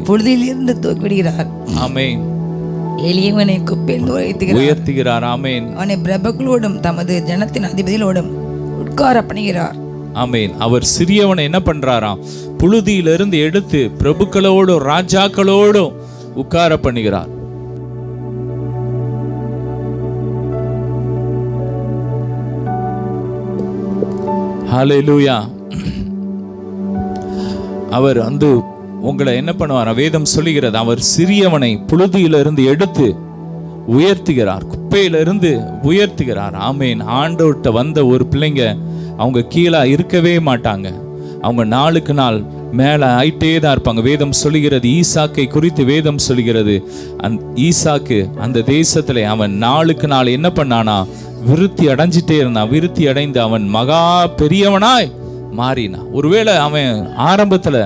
Speaker 2: புழுதியிலிருந்து தூக்கிவிடுகிறார்.
Speaker 1: ஆமென்.
Speaker 2: எளியவனை குப்பையில்
Speaker 1: உயர்த்துகிறார். ஆமென்.
Speaker 2: அவனை பிரபுக்களோடும் தமது ஜனத்தின் அதிபதிகளோடும் உட்கார பண்ணுகிறார்.
Speaker 1: ஆமென். அவர் சிறியவனை என்ன பண்றாராம்? புழுதியிலிருந்து எடுத்து பிரபுக்களோடும் ராஜாக்களோடும் உட்கார பண்ணுகிறார். ஹல்லேலூயா. அவர் வந்து உங்களை என்ன பண்ணுவார்? வேதம் சொல்லுகிறது, அவர் சிறியவனை புழுதியிலிருந்து எடுத்து உயர்த்துகிறார், குப்பையிலிருந்து உயர்த்துகிறார். ஆமேன். ஆண்டவர்கிட்ட வந்த ஒரு பிள்ளைங்க அவங்க கீழே இருக்கவே மாட்டாங்க, அவங்க நாளுக்கு நாள் மேலே ஆயிட்டே தான் இருப்பாங்க. வேதம் சொல்லுகிறது, ஈசாக்கை குறித்து வேதம் சொல்லுகிறது, ஈசாக்கு அந்த தேசத்துல அவன் நாளுக்கு நாள் என்ன பண்ணானா? விருத்தி அடைஞ்சிட்டே இருந்தான். விருத்தி அடைந்து அவன் மகா பெரியவனாய் மாறினான். ஒருவேளை அவன் ஆரம்பத்துல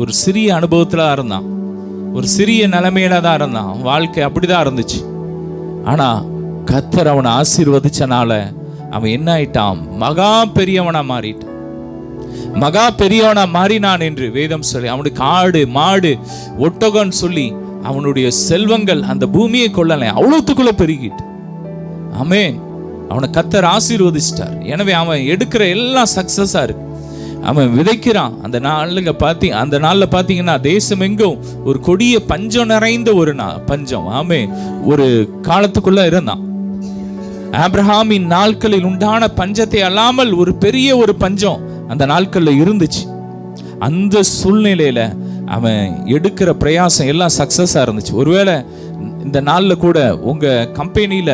Speaker 1: ஒரு சிறிய அனுபவத்துல இருந்தான், ஒரு சிறிய நிலைமையில தான் இருந்தான், வாழ்க்கை அப்படிதான் இருந்துச்சு. ஆனா கர்த்தர் அவனை ஆசீர்வதிச்சனால அவன் என்ன ஆயிட்டான்? மகா பெரியவனா மாறிட்டான். மகா பெரியவனா மாறினான் என்று வேதம் சொல்லி, அவனுக்கு ஆடு மாடு ஒட்டகம்னு சொல்லி அவனுடைய செல்வங்கள் அந்த பூமியை கொள்ளலை, அவ்வளவுக்குள்ள பெருகிட்டு. ஆமென். அவனை கர்த்தர் ஆசீர்வதிச்சிட்டார். எனவே அவன் எடுக்கிற எல்லாம் சக்சஸா இருக்கு. அவன் விதைக்கிறான். அந்த நாள்ல பாத்தீங்கன்னா தேசம் எங்கும் ஒரு கொடிய பஞ்சம் நிறைந்த ஒரு பஞ்சம். ஆமென். ஒரு காலத்துக்குள்ள இருந்தான். ஆபிரகாமின் நாட்களில் உண்டான பஞ்சத்தை அல்லாமல் ஒரு பெரிய ஒரு பஞ்சம் அந்த நாட்கள்ல இருந்துச்சு. அந்த சூழ்நிலையில அவன் எடுக்கிற பிரயாசம் எல்லாம் சக்சஸா இருந்துச்சு. ஒருவேளை இந்த நாள்ல கூட உங்க கம்பெனியில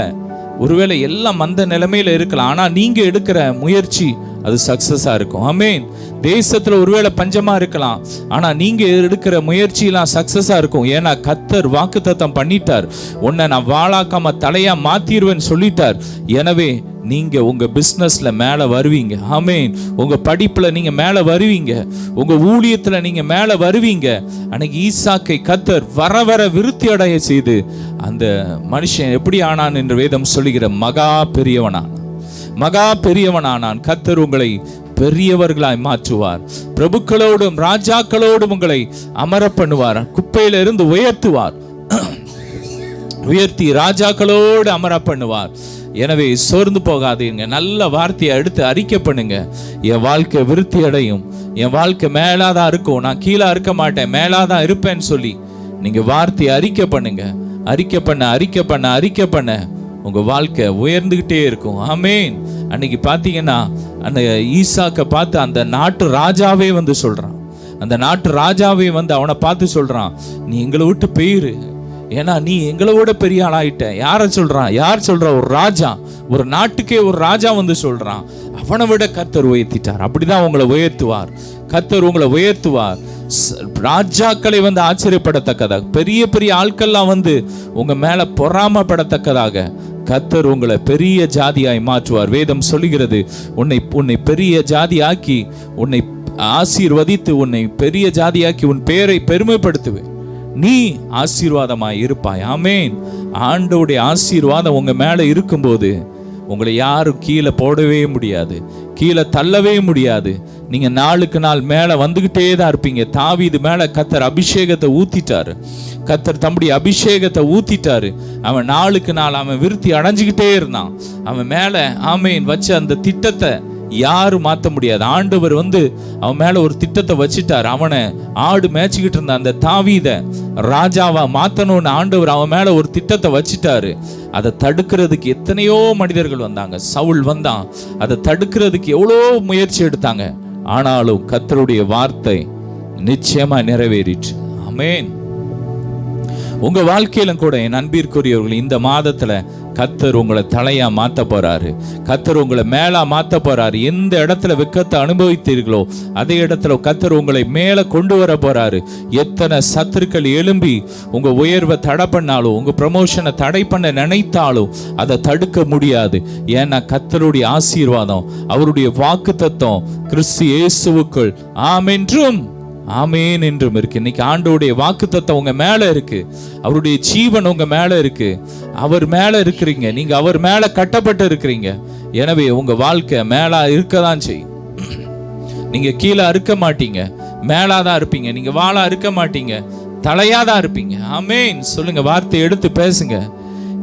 Speaker 1: ஒருவேளை எல்லாம் அந்த நிலைமையில இருக்கலாம், ஆனா நீங்க எடுக்கிற முயற்சி அது சக்சஸா இருக்கும். ஆமென். தேசத்துல ஒருவேளை பஞ்சமா இருக்கலாம், ஆனா நீங்க எடுக்கிற முயற்சி எல்லாம் சக்சஸா இருக்கும். ஏன்னா கர்த்தர் வாக்குத்தத்தம் பண்ணிட்டார், உன்னை நான் வாளாக்காம தலையா மாத்திருவேன்னு சொல்லிட்டார். எனவே நீங்க உங்க பிசினஸ்ல மேல வருவீங்க. ஆமென். உங்க படிப்புல நீங்க மேல வருவீங்க, உங்க ஊழியத்துல நீங்க மேல வருவீங்க. அன்னைக்கு ஈசாக்கை கர்த்தர் வர வர விருத்தி அடைய செய்து அந்த மனுஷன் எப்படி ஆனான் என்று வேதம் சொல்லுகிற மகா பெரியவனானான். கர்த்தர் உங்களை பெரியவர்களாய் மாற்றுவார். பிரபுக்களோடும் ராஜாக்களோடும் உங்களை அமர பண்ணுவார். குப்பையில இருந்து உயர்த்தி ராஜாக்களோடு அமர பண்ணுவார். எனவே சோர்ந்து போகாதீங்க. நல்ல வார்த்தையை எடுத்து அறிக்கை பண்ணுங்க. என் வாழ்க்கை விருத்தி அடையும், என் வாழ்க்கை மேலாதான் இருக்கும், நான் கீழே இருக்க மாட்டேன், மேலாதான் இருப்பேன்னு சொல்லி நீங்க வார்த்தையை அறிக்கை பண்ணுங்க. அறிக்கை பண்ண உங்க வாழ்க்கை உயர்ந்துகிட்டே இருக்கும். ஆமென். அன்னைக்கு பாத்தீங்கன்னா அந்த ஈசாக்கை பார்த்து அந்த நாட்டு ராஜாவே வந்து சொல்றான், அவனை பார்த்து சொல்றான், நீ எங்களை விட்டு போயிரு, ஏன்னா நீ எங்களை விட பெரிய ஆளாயிட்ட. யார் சொல்றா? ஒரு ராஜா, ஒரு நாட்டுக்கே ஒரு ராஜா வந்து சொல்றான். அவனை விட கர்த்தர் உயர்த்திட்டார். அப்படிதான் உங்களை உயர்த்துவார் கர்த்தர். உங்களை உயர்த்துவார். ராஜாக்களை வந்து ஆச்சரியப்படத்தக்கதாக, பெரிய பெரிய ஆட்கள்லாம் வந்து உங்க மேல பொறாமப்படத்தக்கதாக கர்த்தர் உங்களை பெரிய ஜாதியாய் மாற்றுவார். வேதம் சொல்லுகிறது, உன்னை பெரிய ஜாதியாக்கி, உன்னை ஆசீர்வதித்து, உன்னை பெரிய ஜாதியாக்கி உன் பெயரை பெருமைப்படுத்துவேன், நீ ஆசீர்வாதமாய் இருப்பாய். ஆமென். ஆண்டவருடைய ஆசீர்வாதம் உங்க மேல இருக்கும்போது உங்களை யாரும் கீழே போடவே முடியாது, கீழே தள்ளவே முடியாது. நீங்க நாளுக்கு நாள் மேல வந்துகிட்டே தான் இருப்பீங்க. தாவீது மேல கர்த்தர் அபிஷேகத்தை ஊத்திட்டாரு. கர்த்தர் தம்முடைய அபிஷேகத்தை ஊத்திட்டாரு. அவன் நாளுக்கு நாள் அவன் விருத்தி அடைஞ்சுக்கிட்டே இருந்தான். அவன் மேல ஆமென் வச்ச அந்த திட்டத்தை யாரும் மாற்ற முடியாது. ஆண்டவர் வந்து அவன் மேல ஒரு திட்டத்தை வச்சிட்டார். அவனை ஆடு மேய்ச்சிக்கிட்டு இருந்த அந்த தாவீதை ராஜாவா மாத்தணும்னு ஆண்டவர் அவன் மேல ஒரு திட்டத்தை வச்சிட்டாரு. அதை தடுக்கிறதுக்கு எத்தனையோ மனிதர்கள் வந்தாங்க. சவுல் வந்தான், அதை தடுக்கிறதுக்கு எவ்வளோ முயற்சி எடுத்தாங்க. ஆனாலும் கர்த்தருடைய வார்த்தை நிச்சயமா நிறைவேறிற்று. ஆமென். உங்க வாழ்க்கையிலும் கூட என் அன்பிற்குரியவர்கள், இந்த மாதத்துல கர்த்தர் உங்களை தலையா மாத்த போறாரு. கர்த்தர் உங்களை மேலா மாத்த போறாரு. எந்த இடத்துல வெக்கத்தை அனுபவித்தீர்களோ அதே இடத்துல கர்த்தர் உங்களை மேல கொண்டு வர போறாரு. எத்தனை சத்துருக்கள் எழும்பி உங்க உயர்வை தடை பண்ணாலும், உங்க ப்ரமோஷனை தடை பண்ண நினைத்தாலும் அதை தடுக்க முடியாது. ஏன்னா கர்த்தருடைய ஆசீர்வாதம், அவருடைய வாக்குத்தத்தம் கிறிஸ்து இயேசுவுக்குள் ஆமென்றும் ஆமென் என்றும் இருக்கு. இன்னைக்கு ஆண்டவருடைய வாக்குத்தத்தம் உங்க மேல இருக்கு, அவருடைய ஜீவன் உங்க மேல இருக்கு. அவர் மேல இருக்கிறீங்க, நீங்க அவர் மேல கட்டப்பட்டு இருக்கிறீங்க. எனவே உங்க வாழ்க்கை மேலா இருக்கதான் செய்யும். நீங்க கீழே இருக்க மாட்டீங்க, மேலாதான் இருப்பீங்க. நீங்க வாளா இருக்க மாட்டீங்க, தலையாதான் இருப்பீங்க. ஆமென். சொல்லுங்க, வார்த்தை எடுத்து பேசுங்க.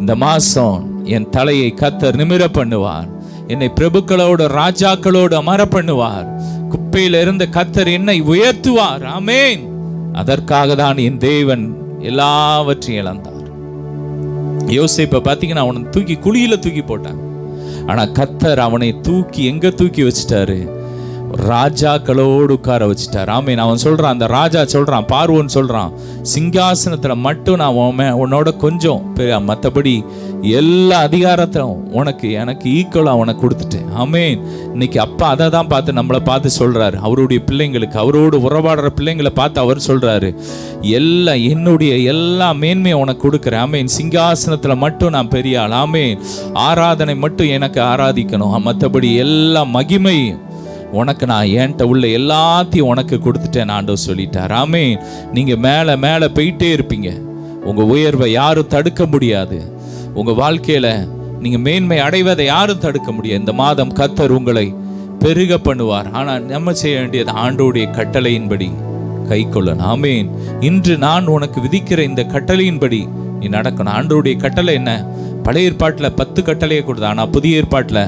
Speaker 1: இந்த மாசம் என் தலையை கர்த்தர் நிமிர பண்ணுவார், என்னை பிரபுக்களோடு ராஜாக்களோடு அமர பண்ணுவார். குப்பையில இருந்த கர்த்தர் என்னை உயர்த்துவார். ஆமென். அதற்காக தான் என் தேவன் எல்லாவற்றையும் இழந்தார். யோசேப்பை பார்த்தீங்கன்னா அவனை தூக்கி குழியில தூக்கி போட்டாங்க. ஆனா கர்த்தர் அவனை தூக்கி எங்க தூக்கி வச்சுட்டாரு? ராஜாக்களோடு உட்கார வச்சுட்டார். ஆமென். அவன் சொல்றான், அந்த ராஜா சொல்றான், பார்வோன் சொல்றான், சிங்காசனத்துல மட்டும் நான் உன்னோட கொஞ்சம், மற்றபடி எல்லா அதிகாரத்தையும் எனக்கு ஈக்குவலா உனக்கு கொடுத்துட்டேன். ஆமென். இன்னைக்கு அப்பா அதை தான் பார்த்து நம்மளை பார்த்து சொல்றாரு. அவருடைய பிள்ளைங்களுக்கு, அவரோடு உறவாடுற பிள்ளைங்களை பார்த்து அவர் சொல்றாரு, என்னுடைய எல்லா மேன்மையை உனக்கு கொடுக்குறேன். ஆமென். சிங்காசனத்துல மட்டும் நான் பெரிய ஆள். ஆமென். ஆராதனை மட்டும் எனக்கு ஆராதிக்கணும், மற்றபடி எல்லா மகிமையும் உனக்கு நான் என்கிட்ட உள்ள எல்லாத்தையும் உனக்கு கொடுத்துட்டேன் ஆண்டவர் சொல்லிட்டார். ஆமென். நீங்க மேல மேல போயிட்டே இருப்பீங்க. உங்க உயர்வை யாரும் தடுக்க முடியாது. உங்க வாழ்க்கையில நீங்க மேன்மை அடைவதை யாரும் தடுக்க முடியாது. இந்த மாதம் கர்த்தர் உங்களை பெருக பண்ணுவார். ஆனா நம்ம செய்ய வேண்டியது ஆண்டவருடைய கட்டளையின்படி கை கொள்ளணும். ஆமென். இன்று நான் உனக்கு விதிக்கிற இந்த கட்டளையின்படி நீ நடக்கணும். ஆண்டவருடைய கட்டளை என்ன? பழைய ஏற்பாட்டுல 10 கட்டளையை கொடுத்தா, ஆனா புதிய ஏற்பாட்டுல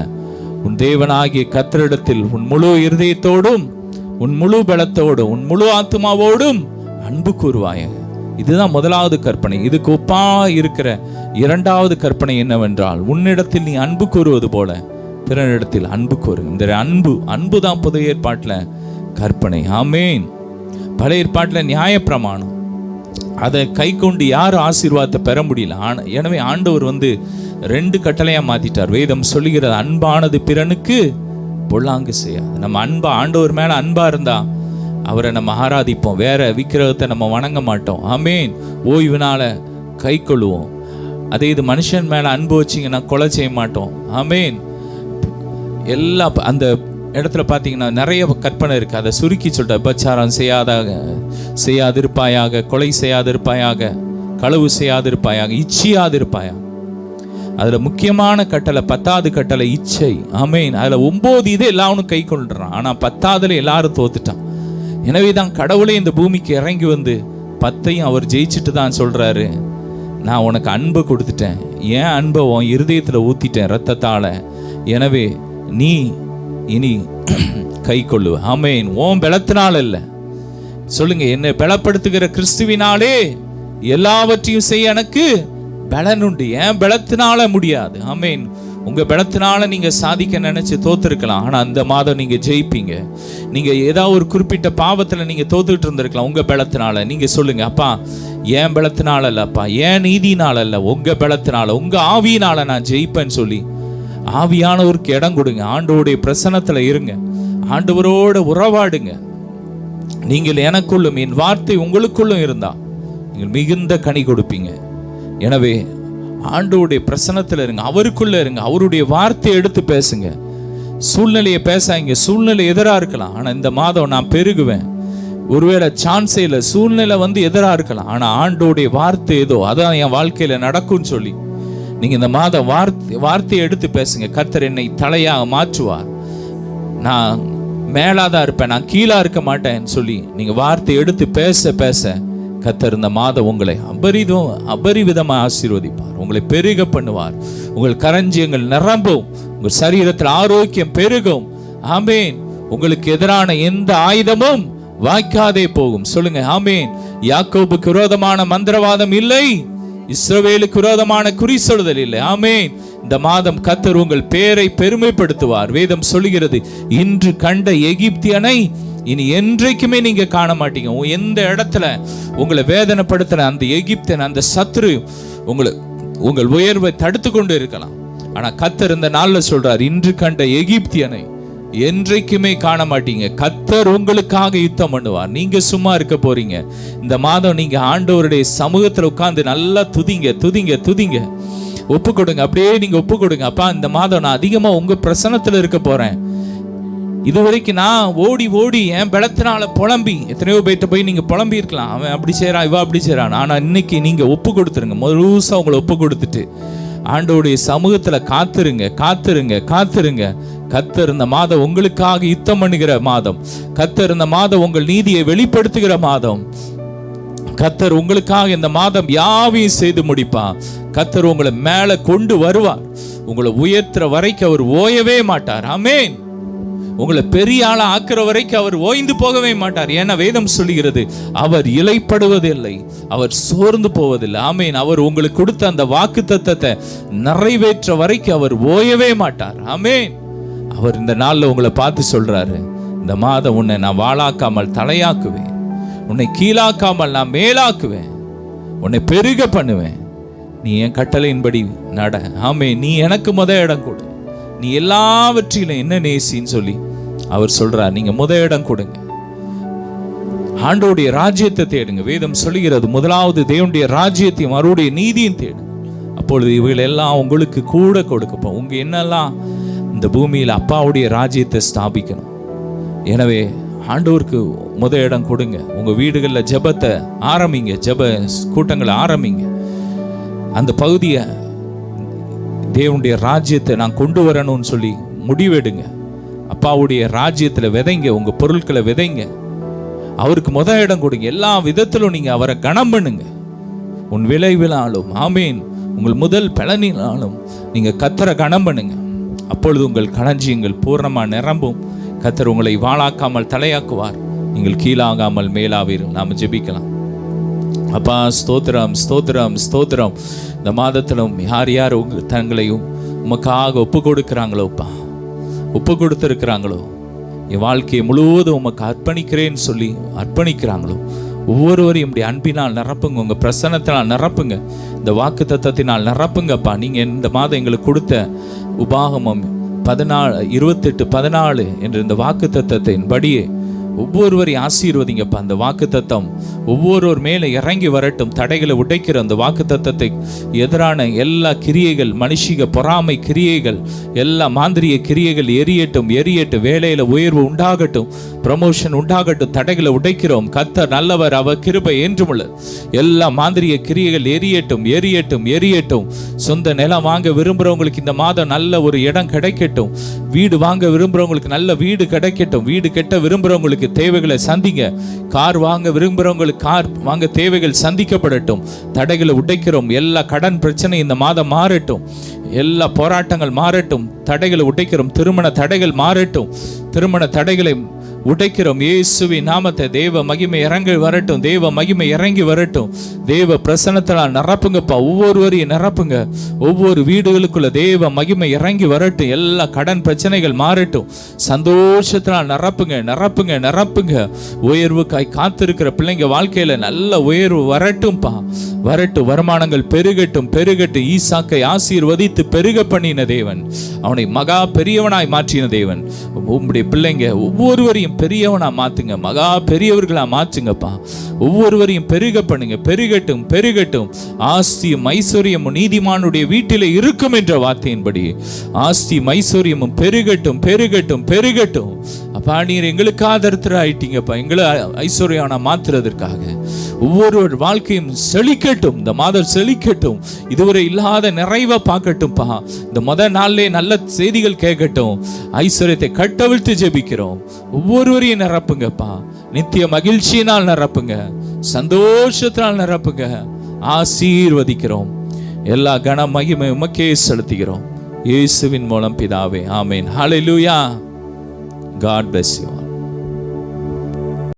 Speaker 1: உன் தேவனாகிய கர்த்தரிடத்தில் உன் முழு இருதயத்தோடும், உன் முழு பலத்தோடும், உன் முழு ஆத்துமாவோடும் அன்பு கூறுவாய. இதுதான் முதலாவது கற்பனை. இதுக்கு ஒப்பா இருக்கிற இரண்டாவது கற்பனை என்னவென்றால், உன்னிடத்தில் நீ அன்பு கூறுவது போல பிறனிடத்தில் அன்பு கூறு. இந்த அன்பு தான் புதிய ஏற்பாட்டுல கற்பனை. ஆமென். பழைய ஏற்பாட்டில் நியாயப்பிரமாணம், அதை கை கொண்டு யாரும் ஆசீர்வாதத்தை பெற முடியல. எனவே ஆண்டவர் 2 கட்டளையாக மாற்றிட்டார். வேதம் சொல்லுகிறது, அன்பானது பிறனுக்கு பொல்லாங்கு செய்யாது. நம்ம ஆண்டவர் மேலே அன்பாக இருந்தால் அவரை நம்ம ஆராதிப்போம், வேற விக்கிரகத்தை நம்ம வணங்க மாட்டோம். ஆமேன். ஓய்வுனால கை கொள்ளுவோம். அதே இது மனுஷன் மேலே அன்பு வச்சிங்கன்னா கொலை செய்ய மாட்டோம். ஆமேன். எல்லா அந்த இடத்துல பார்த்தீங்கன்னா நிறைய கற்பனை இருக்குது. அதை சுருக்கி சொல்லிட்டு, விபச்சாரம் செய்யாதிருப்பாயாக, கொலை செய்யாதிருப்பாயாக, களவு செய்யாதிருப்பாயாக, இச்சையாதிருப்பாயாக. அதில் முக்கியமான கட்டளை 10வது கட்டளை இச்சை. ஆமேன். அதில் 9 இது எல்லாரும் கை கொள்றான். ஆனால் 10வதுல எல்லாரும் தோத்துட்டான். எனவே தான் கடவுளே இந்த பூமிக்கு இறங்கி 10ஐயும் அவர் ஜெயிச்சுட்டு தான் சொல்கிறாரு, நான் உனக்கு அன்பை கொடுத்துட்டேன், ஏன் அன்பை உன் இருதயத்தில் ஊற்றிட்டேன் ரத்தத்தால், எனவே நீ இனி கை கொள்ளுவ. ஆமேன். உன் பலத்தினால் இல்லை, சொல்லுங்க, என்னை பலப்படுத்துகிற கிறிஸ்துவினாலே எல்லாவற்றையும் செய்ய எனக்கு பலன் உண்டு. ஏன் பலத்தினால முடியாது. ஆமேன். உங்க பலத்தினால நீங்க சாதிக்க நினைச்சு தோத்துருக்கலாம், ஆனா அந்த மாதம் நீங்க ஜெயிப்பீங்க. நீங்க ஏதாவது ஒரு குறிப்பிட்ட பாவத்துல நீங்க தோத்துக்கிட்டு இருந்திருக்கலாம் உங்க பலத்தினால. நீங்க சொல்லுங்க, அப்பா ஏன் பலத்தினால இல்லப்பா, ஏன் நீதினால இல்ல, உங்க பலத்தினால, உங்க ஆவியினால நான் ஜெயிப்பேன்னு சொல்லி ஆவியானவருக்கு இடம் கொடுங்க. ஆண்டவருடைய பிரசன்னத்துல இருங்க, ஆண்டவரோட உறவாடுங்க. நீங்கள் எனக்குள்ளும் என் வார்த்தை உங்களுக்குள்ளும் இருந்தா நீங்கள் மிகுந்த கனி கொடுப்பீங்க. எனவே ஆண்டவருடைய பிரசன்னத்துல இருங்க, அவருக்குள்ள இருங்க, அவருடைய வார்த்தையை எடுத்து பேசுங்க. சூழ்நிலையை பேசாங்க. சூழ்நிலை எதிரா இருக்கலாம், ஆனா இந்த மாதம் நான் பெருகுவேன். ஒருவேளை சான்ஸே இல்லை, சூழ்நிலை எதிரா இருக்கலாம், ஆனா ஆண்டவருடைய வார்த்தை ஏதோ அதான் என் வாழ்க்கையில நடக்கும்னு சொல்லி நீங்க இந்த மாதம் வார்த்தையை எடுத்து பேசுங்க. கர்த்தர் என்னை தலையாக மாற்றுவார், நான் மேலாதான் இருப்பேன், நான் கீழா இருக்க மாட்டேன்னு சொல்லி நீங்க வார்த்தை எடுத்து பேச பேச கர்த்தர் இந்த மாதம் உங்களை அபரிவிதமாக ஆசீர்வதிப்பார், உங்களை பெருக பண்ணுவார். உங்கள் கரஞ்சியங்கள் நிரம்பும், உங்கள் சரீரத்தில் ஆரோக்கியம் பெருகும். ஆமேன். உங்களுக்கு எதிரான எந்த ஆயுதமும் வாய்க்காதே போகும். சொல்லுங்க, ஆமேன். யாக்கோபுக்கு விரோதமான மந்திரவாதம் இல்லை, இஸ்ரவேலுக்கு விரோதமான குறி சொல்லுதல் இல்லை. ஆமேன். இந்த மாதம் கர்த்தர் உங்கள் பேரை பெருமைப்படுத்துவார். வேதம் சொல்லுகிறது, இன்று கண்ட எகிப்தியனை இனி என்றைக்குமே நீங்க காண மாட்டீங்க. எந்த இடத்துல உங்களை வேதனைப்படுத்தின அந்த எகிப்தியன், அந்த சத்ரு உங்கள் உயர்வை தடுத்து கொண்டு இருக்கலாம், ஆனா கர்த்தர் இந்த நாள்ல சொல்றார், இன்று கண்ட எகிப்தியனை என்றைக்குமே காண மாட்டீங்க. கர்த்தர் உங்களுக்காக யுத்தம் பண்ணுவார். நீங்க சும்மா இருக்க போறீங்க. இந்த மாதம் நீங்க ஆண்டவருடைய சமூகத்துல உட்கார்ந்து நல்லா துதிங்க துதிங்க துதிங்க, ஒப்பு கொடுங்க. அப்படியே நீங்க ஒப்பு கொடுங்க. அப்பா, இந்த மாதம் நான் அதிகமா உங்க பிரசன்னத்துல இருக்க போறேன். இதுவரைக்கும் நான் ஓடி ஓடி என் பலத்தினால புலம்பி, எத்தனையோ பேர்ட்ட போய் நீங்க புலம்பி இருக்கலாம், அவன் அப்படி செய்யறான், இவ அப்படி செய்யறான். ஆனா இன்னைக்கு நீங்க ஒப்பு கொடுத்துருங்க, முழுசா உங்களை ஒப்பு கொடுத்துட்டு ஆண்டவருடைய சமூகத்துல காத்துருங்க காத்துருங்க காத்துருங்க. கர்த்தர் இந்த மாதம் உங்களுக்காக யுத்தம் பண்ணுகிற மாதம். கர்த்தர் இந்த மாதம் உங்கள் நீதியை வெளிப்படுத்துகிற மாதம். கர்த்தர் உங்களுக்காக இந்த மாதம் யாவையும் செய்து முடிப்பார். கர்த்தர் உங்களை மேல கொண்டு வருவார். உங்களை உயர்த்துற வரைக்கும் அவர் ஓயவே மாட்டார். ஆமென். உங்களை பெரிய ஆளா ஆக்குற வரைக்கும் அவர் ஓய்ந்து போகவே மாட்டார். ஏன்னா வேதம் சொல்லுகிறது, அவர் இளைப்படுவதில்லை, அவர் சோர்ந்து போவதில்லை. ஆமேன். அவர் உங்களுக்கு கொடுத்த அந்த வாக்குத்தத்தத்தை நிறைவேற்ற வரைக்கும் அவர் ஓயவே மாட்டார். ஆமேன். அவர் இந்த நாள்ல உங்களை பார்த்து சொல்றாரு, இந்த மாதம் உன்னை நான் வாளாக்காமல் தலையாக்குவேன், உன்னை கீழாக்காமல் நான் மேலாக்குவேன், உன்னை பெருக பண்ணுவேன், நீ என் கட்டளையின்படி நட. ஆமே, நீ எனக்கு இடம் கொடு, நீ எல்லாவற்றிலும் என்ன நேசின்னு சொல்லி அவர் சொல்றார். நீங்க இடம் கொடுங்க, ஆண்டோடைய ராஜ்யத்தை தேடுங்க. வேதம் சொல்லுகிறது, முதலாவது தேவனுடைய ராஜ்யத்தையும் அவருடைய நீதியும் தேடுங்க, அப்பொழுது இவைகள் எல்லாம் உங்களுக்கு கூட கொடுக்கப்போம். உங்க என்னெல்லாம் இந்த பூமியில் அப்பாவுடைய ராஜ்யத்தை ஸ்தாபிக்கணும். எனவே ஆண்டவருக்கு இடம் கொடுங்க. உங்க வீடுகளில் ஜெபத்தை ஆரம்பிங்க, ஜெப கூட்டங்களை ஆரம்பிங்க. அந்த பகுதியை தேவனுடைய ராஜ்யத்தை நான் கொண்டு வரணும்னு சொல்லி முடிவெடுங்க. அப்பாவுடைய ராஜ்யத்தில் விதைங்க, உங்க பொருட்களை விதைங்க, அவருக்கு இடம் கொடுங்க. எல்லா விதத்திலும் நீங்க அவரை கனம் பண்ணுங்க. உன் விளைவினாலும், ஆமேன், உங்கள் முதல் பலனினாலும் நீங்க கர்த்தரை கனம் பண்ணுங்க. அப்பொழுது உங்கள் களஞ்சியங்கள் பூர்ணமா நிரம்பும். கர்த்தர் உங்களை வாளாக்காமல் தலையாக்குவார், நீங்கள் கீழாகாமல் மேலாவீர்கள். நாம ஜெபிக்கலாம். அப்பா, ஸ்தோத்திரம் ஸ்தோத்திரம் ஸ்தோத்திரம். இந்த மாதத்திலும் யார் யார் தங்களையும் உமக்காக ஒப்பு கொடுக்கிறாங்களோப்பா, ஒப்பு கொடுத்துருக்கிறாங்களோ என் வாழ்க்கையை முழுவதும் உமக்கு அர்ப்பணிக்கிறேன்னு சொல்லி அர்ப்பணிக்கிறாங்களோ ஒவ்வொருவரையும் இப்படி அன்பினால் நிரப்புங்க, உங்கள் பிரசன்னத்தினால் நிரப்புங்க, இந்த வாக்கு தத்தத்தினால் நிரப்புங்கப்பா. நீங்கள் இந்த மாதம் எங்களுக்கு கொடுத்த உபாகமம் 28:14 என்ற இந்த வாக்கு தத்தத்தின்படியே ஒவ்வொருவரையும் ஆசீர்வதிங்கப்பா. அந்த வாக்கு தத்தம் ஒவ்வொருவர் மேலே இறங்கி வரட்டும். தடைகளை உடைக்கிற அந்த வாக்கு தத்தத்தை எதிரான எல்லா கிரியைகள், மனுஷிக பொறாமை கிரியைகள், எல்லா மாந்திரிய கிரியைகள் எரியட்டும். வேலையில் உயர்வு உண்டாகட்டும், ப்ரமோஷன் உண்டாகட்டும். தடைகளை உடைக்கிறோம். கர்த்தர் நல்லவர், அவர் கிருபை என்றுமுள்ள எல்லா மாந்திரிய கிரியைகள் எரியட்டும். சொந்த நிலம் வாங்க விரும்புகிறவங்களுக்கு இந்த மாதம் நல்ல ஒரு இடம் கிடைக்கட்டும். வீடு வாங்க விரும்புகிறவங்களுக்கு நல்ல வீடு கிடைக்கட்டும். வீடு கட்ட விரும்புகிறவங்களுக்கு தேவைகளை சந்திங்க. கார் வாங்க விரும்புகிறவங்களுக்கு கார் வாங்க தேவைகள் சந்திக்கப்படட்டும். தடைகளை உடைக்கிறோம். எல்லா கடன் பிரச்சனை இந்த மாதம் மாறட்டும். எல்லா போராட்டங்கள் மாறட்டும். தடைகளை உடைக்கிறோம். திருமண தடைகள் மாறட்டும். திருமண தடைகளை உடைக்கிறோம். இயேசுவின் நாமத்தை தேவ மகிமை இறங்கி வரட்டும். தேவ பிரசன்னத்தால் நிரப்புங்கப்பா. ஒவ்வொருவரையும் நிரப்புங்க. ஒவ்வொரு வீடுகளுக்குள்ள தேவ மகிமை இறங்கி வரட்டும். எல்லா கடன் பிரச்சனைகள் மாறட்டும். சந்தோஷத்தினால் நிரப்புங்க. உயர்வுக்காய் காத்திருக்கிற பிள்ளைங்க வாழ்க்கையில நல்ல உயர்வு வரட்டும்பா. வருமானங்கள் பெருகட்டும். ஈசாக்கை ஆசீர்வதித்து பெருக பண்ணின தேவன், அவனை மகா பெரியவனாய் மாற்றின தேவன். உங்களுடைய பிள்ளைங்க ஒவ்வொருவரையும் பெரியவனா மாத்துங்க, மகா பெரியவர்களா மாற்றுங்கப்பா. ஒவ்வொருவரையும் பெருக பண்ணுங்க. பெருகட்டும். ஆஸ்தியும் ஐஸ்வர்யமும் நீதிமானுடைய வீட்டிலே இருக்கும் என்ற வார்த்தையின்படி ஆஸ்தியும் ஐஸ்வர்யமும் பெருகட்டும். அப்பா, நீர் எங்களுக்கு ஆதரத்துல ஆயிட்டீங்கப்பா. எங்களை ஐஸ்வர்யான மாத்துறதற்காக ஒவ்வொரு வாழ்க்கையும் செழிக்கட்டும். இந்த மாதம் செழிக்கட்டும். இதுவரை இல்லாத நிறைவா பார்க்கட்டும்பா. இந்த முதல் நாள்லே நல்ல செய்திகள் கேட்கட்டும். ஐஸ்வர்யத்தை கட்டவிழ்த்து ஜெபிக்கிறோம். ஒவ்வொருவரையும் நிரப்புங்கப்பா. நித்திய மகிழ்ச்சியினால் நிரப்புங்க. சந்தோஷத்தினால் நிரப்புங்க. ஆசீர்வதிக்கிறோம். எல்லா கன மகிமை உமக்கே செலுத்துகிறோம். இயேசுவின் மூலம் பிதாவே, ஆமென். ஹல்லேலூயா. God bless you.